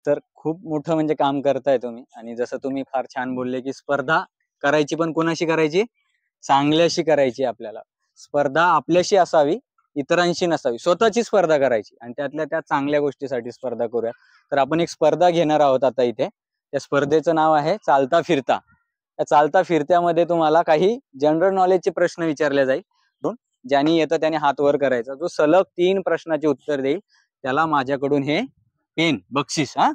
तर खूप मोठं म्हणजे काम करताय तुम्ही. आणि जसं तुम्ही फार छान बोलले की स्पर्धा करायची, पण कोणाशी करायची? चांगल्याशी करायची. आपल्याला स्पर्धा आपल्याशी असावी, इतरांशी नसावी. स्वतःची स्पर्धा करायची आणि त्यातल्या त्या चांगल्या गोष्टीसाठी स्पर्धा करूया. तर आपण एक स्पर्धा घेणार आहोत आता इथे. त्या स्पर्धेचं नाव आहे चालता फिरता. त्या चालता फिरत्यामध्ये तुम्हाला काही जनरल नॉलेजचे प्रश्न विचारले जाईल. ज्यांनी येतं त्याने हात वर करायचा. जो सलग 3 प्रश्नाचे उत्तर देईल त्याला माझ्याकडून हे पेन बक्षीस. हा,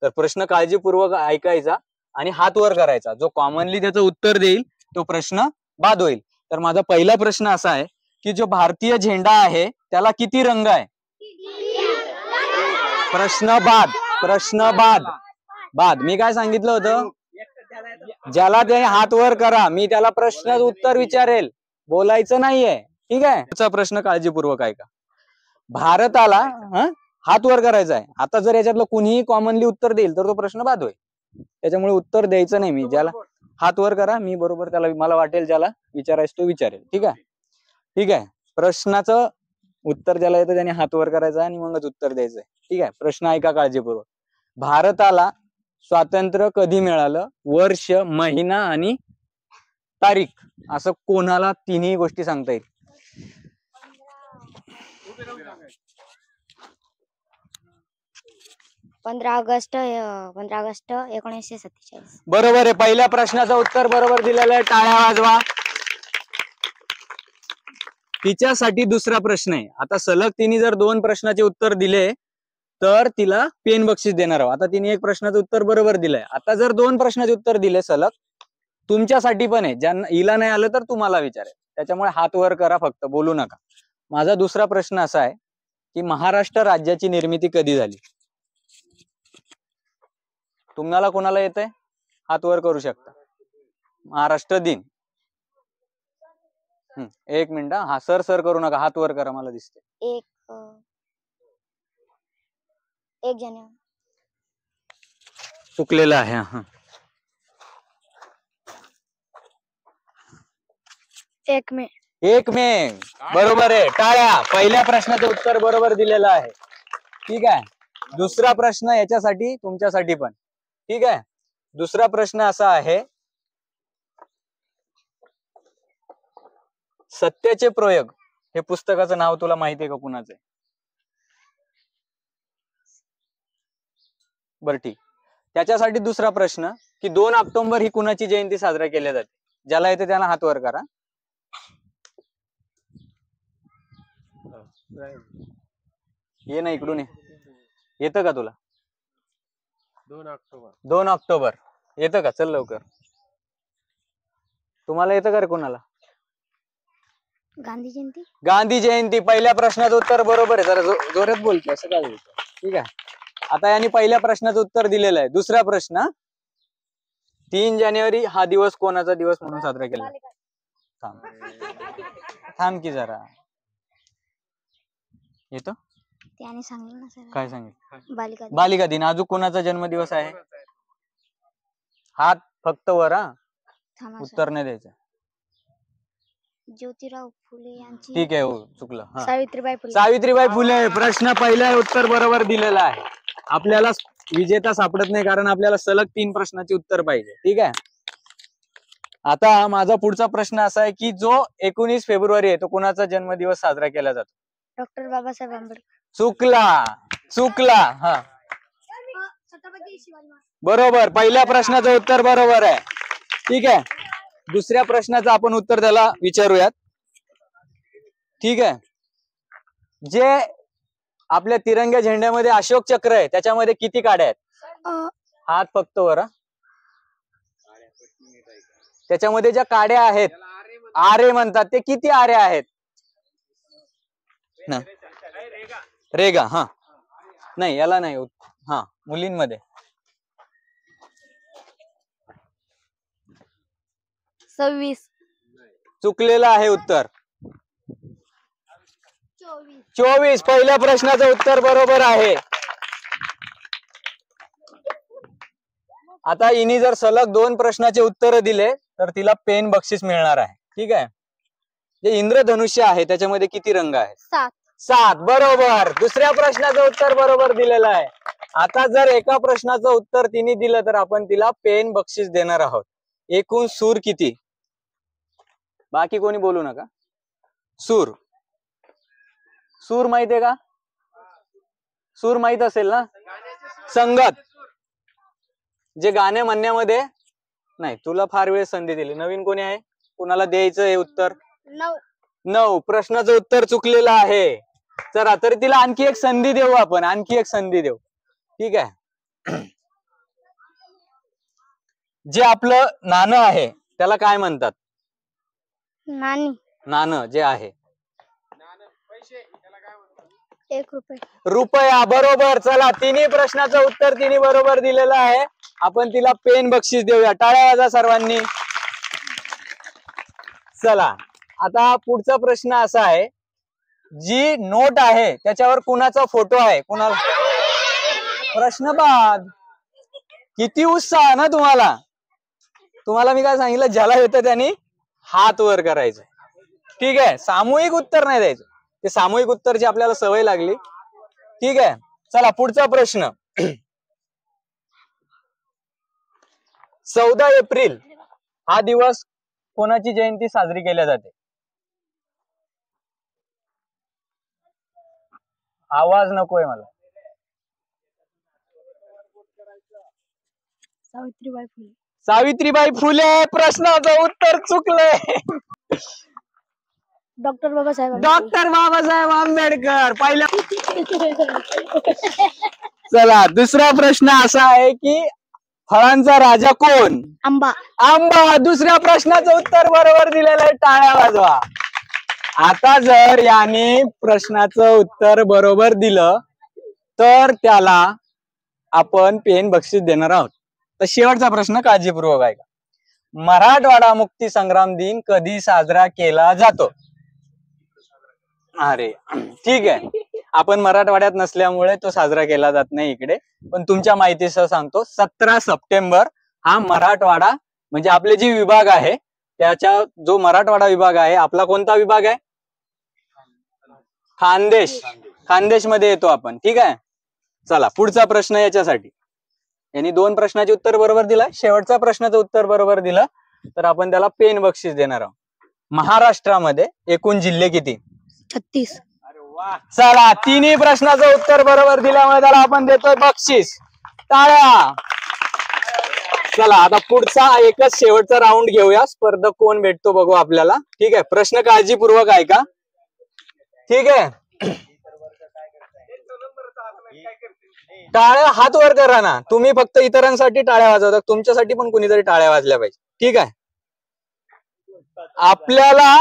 तर प्रश्न काळजीपूर्वक ऐकायचा आणि हात वर करायचा. जो कॉमनली त्याचं उत्तर देईल तो प्रश्न बाद होईल. तर माझा पहिला प्रश्न असा आहे की जो भारतीय झेंडा आहे त्याला किती रंग आहे? प्रश्न बाद. प्रश्न बाद. बाद. मी काय सांगितलं होतं? ज्याला त्याने हात वर करा, मी त्याला प्रश्न उत्तर विचारेल, बोलायचं नाहीये. ठीक आहे? पुढचा प्रश्न काळजीपूर्वक ऐका. भारताला हात वर करायचा आहे. आता जर याच्यातलं कुणीही कॉमनली उत्तर देईल तर तो प्रश्न बाद होईल. त्याच्यामुळे उत्तर द्यायचं नाही. मी ज्याला हात वर करा, मी बरोबर त्याला, मला वाटेल ज्याला विचारायचं तो विचारेल. ठीक आहे? ठीक आहे. प्रश्नाचं उत्तर ज्याला येतं त्याने हात वर करायचा आणि मगच उत्तर द्यायचंय. ठीक आहे? प्रश्न ऐका काळजीपूर्वक. भारताला स्वातंत्र्य कधी मिळालं? वर्ष, महिना आणि तारीख. असं कोणाला तिन्ही गोष्टी सांगता येईल? 15 ऑगस्ट 1947. बरोबर आहे. पहिल्या प्रश्नाचं उत्तर बरोबर दिलेलं आहे. टाळ्या वाजवा. तिच्यासाठी दुसरा प्रश्न आहे. आता सलग तिने जर 2 प्रश्नाचे उत्तर दिले तर तिला पेन बक्षीस देणार आहोत. आता तिने 1 प्रश्नाचं उत्तर बरोबर दिलंय. आता जर 2 प्रश्नाचे उत्तर दिले सलग, तुमच्यासाठी पण आहे. ज्यांना हिला नाही आलं तर तुम्हाला विचारेल. त्याच्यामुळे हात वर करा, फक्त बोलू नका. माझा दुसरा प्रश्न असा आहे की महाराष्ट्र राज्याची निर्मिती कधी झाली? तुम्हाला कोणाला येतंय? हात वर करू शकता. महाराष्ट्र दिन. 1 मिनिट. हा, सर करू नका, हात वर करा, मला दिसते. 1 जानेवारी. चुकलेलं आहे. हा, 1 मे. 1 मे. बरोबर आहे. टाळ्या. पहिल्या प्रश्नाचं उत्तर बरोबर दिलेलं आहे. ठीक आहे? दुसरा प्रश्न याच्यासाठी, तुमच्यासाठी पण. ठीक आहे? दुसरा प्रश्न असा आहे, सत्याचे प्रयोग हे पुस्तकाचं नाव तुला माहिती आहे का कुणाचं आहे? बरं, ठीक. त्याच्यासाठी दुसरा प्रश्न की 2 ऑक्टोबर ही कुणाची जयंती साजरा केली जाते? ज्याला येते त्याला हात वर करा. ये ना इकडून. येतं का तुला? 2 ऑक्टोबर येतं का? चल लवकर. तुम्हाला येतं का रे कोणाला? गांधी जयंती. गांधी जयंती. पहिल्या प्रश्नाचं उत्तर बरोबर आहे. जरा जोरात बोलतो, असं काय बोलतो? ठीक आहे. आता यांनी पहिल्या प्रश्नाचं उत्तर दिलेलं आहे. दुसरा प्रश्न, 3 जानेवारी हा दिवस कोणाचा दिवस म्हणून साजरा केला? थांब की जरा. येतो? त्याने सांगितलं ना सर. काय सांगितलं? बालिका दिन. अजून कोणाचा जन्मदिवस आहे? हात फक्त वर. उत्तर नाही द्यायचं. ज्योतिराव फुले यांची. ठीक आहे, हो, चुकलं. सावित्रीबाई फुले. प्रश्न पहिला उत्तर बरोबर दिलेला आहे. आपल्याला विजेता सापडत नाही, कारण आपल्याला सलग 3 प्रश्नाचे उत्तर पाहिजे. ठीक आहे? आता माझा पुढचा प्रश्न असा आहे की जो 19 फेब्रुवारी आहे तो कोणाचा जन्मदिवस साजरा केला जातो? डॉक्टर बाबासाहेब आंबेडकर. चुकला. हा, बरोबर. पहिल्या प्रश्नाचं उत्तर बरोबर आहे. ठीक आहे? दुसऱ्या प्रश्नाचं आपण उत्तर त्याला विचारूयात. ठीक आहे? जे आपल्या तिरंग्या झेंड्यामध्ये अशोक चक्र आहे त्याच्यामध्ये किती काड्या आहेत? हात फक्त वर. त्याच्यामध्ये ज्या काड्या आहेत, आरे म्हणतात, ते किती आरे आहेत? रेगा. हा, नाही, याला नाही. हा, मुलींमध्ये 26. चुकलेलं आहे उत्तर. 24. पहिल्या प्रश्नाचं उत्तर बरोबर आहे. आता हिने जर सलग 2 प्रश्नाचे उत्तर दिले तर तिला पेन बक्षीस मिळणार आहे. ठीक आहे? जे इंद्रधनुष्य आहे त्याच्यामध्ये किती रंग आहेत? 7. 7. बरोबर. दुसऱ्या प्रश्नाचं उत्तर बरोबर दिलेलं आहे. आता जर एका प्रश्नाचं उत्तर तिने दिलं तर आपण तिला पेन बक्षीस देणार आहोत. एकूण सूर किती? बाकी कोणी बोलू नका. सूर सूर माहित आहे का? सूर माहित असेल ना? संगत जे गाणे म्हणण्यामध्ये नाही. तुला फार वेळ संधी दिली. नवीन कोणी आहे? कुणाला द्यायचं हे उत्तर? 9. प्रश्नाचं उत्तर चुकलेलं आहे. चला तर तिला आणखी एक संधी देऊ आपण. आणखी एक संधी देऊ. ठीक आहे. जे आपलं नाणं आहे त्याला काय म्हणतात? नाणी. नाणं जे आहे. 1 रुपये. रुपया. बरोबर. चला तिन्ही प्रश्नाचं उत्तर तिने बरोबर दिलेलं आहे. आपण तिला पेन बक्षीस देऊया. टाळ्या वाजा सर्वांनी. चला आता पुढचा प्रश्न असा आहे, जी नोट आहे त्याच्यावर कुणाचा फोटो आहे? कुणाला? प्रश्न बाद. किती उत्साह ना तुम्हाला. तुम्हाला मी काय सांगितलं, ज्याला येतं त्यांनी हात वर करायचं. ठीक आहे. सामूहिक उत्तर नाही द्यायचं. ते सामूहिक उत्तरची आपल्याला सवय लागली. ठीक आहे. चला पुढचा प्रश्न. 14 एप्रिल हा दिवस कोणाची जयंती साजरी केली जाते? आवाज नकोय मला. सावित्रीबाई फुले. सावित्रीबाई फुले. प्रश्नाचं उत्तर चुकलंय. डॉक्टर बाबासाहेब. डॉक्टर बाबासाहेब आंबेडकर. पहिला. चला दुसरा प्रश्न असा आहे की फळांचा राजा कोण? आंबा. आंबा. दुसऱ्या प्रश्नाचं उत्तर बरोबर दिलेलं आहे. टाळ्या वाजवा. आता जर याने प्रश्नाचं उत्तर बरोबर दिलं तर त्याला आपण पेन बक्षीस देणार आहोत. तर शेवटचा प्रश्न काळजीपूर्वक ऐका. मराठवाडा मुक्ती संग्राम दिन कधी साजरा केला जातो? अरे ठीक आहे. आपण मराठवाड्यात नसल्यामुळे तो साजरा केला जात नाही इकडे. पण तुमच्या माहितीसह सांगतो, 17 सप्टेंबर हा मराठवाडा म्हणजे आपले जे विभाग आहे त्याच्या जो मराठवाडा विभाग आहे, आपला कोणता विभाग आहे? खानदेश. खानदेश मध्ये येतो आपण. ठीक आहे. चला पुढचा प्रश्न याच्यासाठी. यांनी 2 प्रश्नाचे उत्तर बरोबर दिलं. शेवटचा प्रश्नाचं उत्तर बरोबर दिलं तर आपण त्याला पेन बक्षीस देणार आहोत. महाराष्ट्रामध्ये एकूण जिल्हे किती? 36. चला तिन्ही प्रश्नाचं उत्तर बरोबर दिल्यामुळे त्याला आपण देतोय बक्षीस. टाळ्या. चला आता पुढचा एकच शेवटचा राऊंड घेऊया. स्पर्धक कोण भेटतो बघू आपल्याला. ठीक आहे. प्रश्न काळजीपूर्वक ऐका. ठीक आहे. टाळ्या हात वर करा ना. तुम्ही फक्त इतरांसाठी टाळ्या वाजवता, तुमच्यासाठी पण कुणीतरी टाळ्या वाजल्या पाहिजे. ठीक आहे. आपल्याला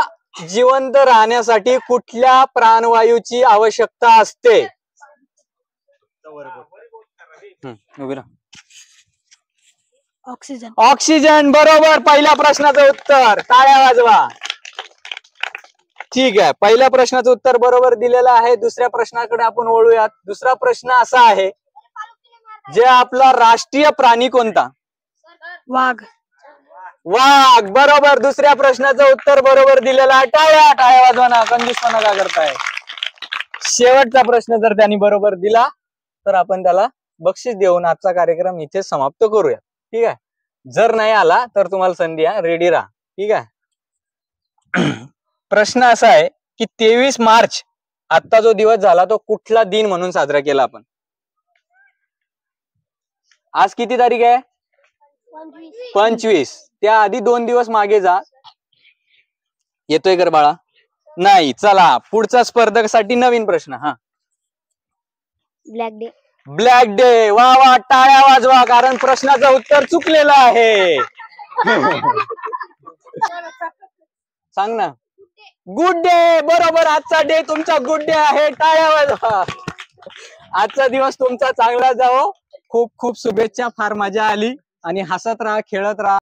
जिवंत राहण्यासाठी कुठल्या प्राणवायूची आवश्यकता असते? ऑक्सिजन. ऑक्सिजन. बरोबर. पहिल्या प्रश्नाचं उत्तर. टाळ्या वाजवा. ठीक आहे. पहिल्या प्रश्नाचं उत्तर बरोबर दिलेलं आहे. दुसऱ्या प्रश्नाकडे आपण वळूयात. दुसरा प्रश्न असा आहे, जे आपला राष्ट्रीय प्राणी कोणता? वाघ. वाघ. बरोबर. दुसऱ्या प्रश्नाचं उत्तर बरोबर दिलेलं आहे. टाळ्या. टाळ्या वाजवा ना. कंजूसपणा का करताय? शेवटचा प्रश्न जर त्यांनी बरोबर दिला तर आपण त्याला बक्षीस देऊन आजचा कार्यक्रम इथे समाप्त करूया. ठीक आहे. जर नाही आला तर तुम्हाला संधी आहे. रेडी राहा. ठीक आहे. प्रश्न असा आहे की 23 मार्च आजचा जो दिवस झाला तो कुठला दिन म्हणून साजरा केला आपण? आज किती तारीख आहे? 25. त्याआधी 2 दिवस मागे जा. येतोय कर बाळा? नाही. चला पुढचा स्पर्धकासाठी नवीन प्रश्न. हा. Black day. Black day. वा वा. टाळ्या वाजवा कारण प्रश्नाचं उत्तर चुकलेलं आहे. सांग ना. Good day. बरोबर. आजचा डे तुमचा गुड डे आहे. टाळ्या वाजवा. आजचा दिवस तुमचा चांगला जावो. खूप खूप शुभेच्छा. फार मजा आली आणि हसत राहा, खेळत राहा.